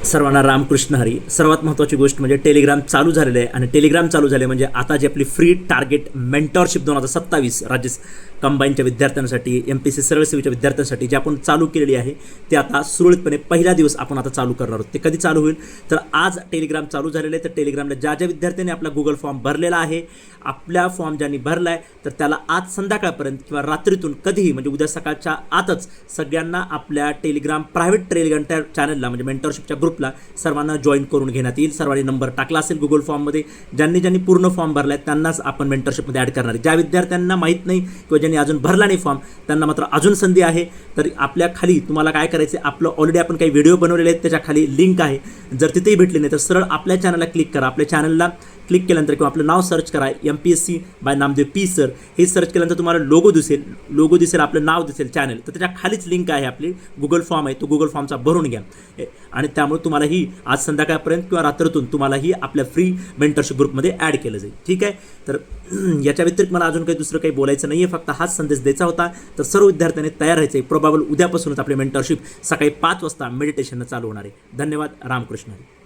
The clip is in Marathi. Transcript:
सर्वांना रामकृष्ण हरी. सर्वात महत्त्वाची गोष्ट म्हणजे टेलिग्राम चालू झालेलं आहे आणि टेलिग्राम चालू झाले म्हणजे आता जी आपली फ्री टार्गेट मेंटॉरशिप 2027 राज्य कंबाईनच्या विद्यार्थ्यांसाठी MPSC सरळ सेवेच्या विद्यार्थ्यांसाठी जी आपण चालू केलेली आहे ते आता सुरळीतपणे पहिला दिवस आपण आता चालू करणार आहोत. ते कधी चालू होईल तर आज टेलिग्राम चालू झालेलं आहे. तर टेलिग्रामला ज्या ज्या विद्यार्थ्यांनी आपला गुगल फॉर्म भरलेला आहे, आपल्या फॉर्म ज्यांनी भरला आहे तर त्याला आज संध्याकाळपर्यंत किंवा रात्रीतून कधीही म्हणजे उद्या सकाळच्या आतच सगळ्यांना आपल्या टेलिग्राम प्रायव्हेट टेलिग्राम चॅनलला म्हणजे मेंटॉरशिपच्या ग्रुपला सर्वांना जॉईन करून घेण्यात येईल. सर्वांनी नंबर टाकला असेल गुगल फॉर्ममध्ये. ज्यांनी पूर्ण फॉर्म भरला आहे त्यांनाच आपण मेंटरशिपमध्ये ॲड करणार आहे. ज्या विद्यार्थ्यांना माहीत नाही किंवा ज्यांनी अजून भरला नाही फॉर्म त्यांना मात्र अजून संधी आहे. तर आपल्या खाली तुम्हाला काय करायचं आहे, आपलं ऑलरेडी आपण काही व्हिडिओ बनवलेले आहेत त्याच्या खाली लिंक आहे. जर तिथेही भेटली नाही तर सरळ आपल्या चॅनलला क्लिक करा. आपल्या चॅनलला क्लिक केल्यानंतर किंवा आपलं नाव सर्च करा MPSC by Namdev P sir. हे सर्च केल्यानंतर तुम्हाला लोगो दिसेल आपलं नाव दिसेल चॅनल. तर त्याच्या खालीच लिंक आहे, आपली गुगल फॉर्म आहे, तो गुगल फॉर्मचा भरून घ्या आणि त्यामुळे तुम्हालाही आज संध्याकाळपर्यंत किंवा रात्रीतून तुम्हालाही आपल्या फ्री मेंटरशिप ग्रुपमध्ये ॲड केलं जाईल. ठीक आहे. तर याच्या व्यतिरिक्त मला अजून काही दुसरं काही बोलायचं नाही आहे, फक्त हाच संदेश द्यायचा होता. तर सर्व विद्यार्थ्यांनी तयार राहायचं आहे. प्रोबॅबल उद्यापासूनच आपली मेंटरशिप सकाळी 5 वाजता मेडिटेशननं चालू होणार आहे. धन्यवाद. रामकृष्ण हरी.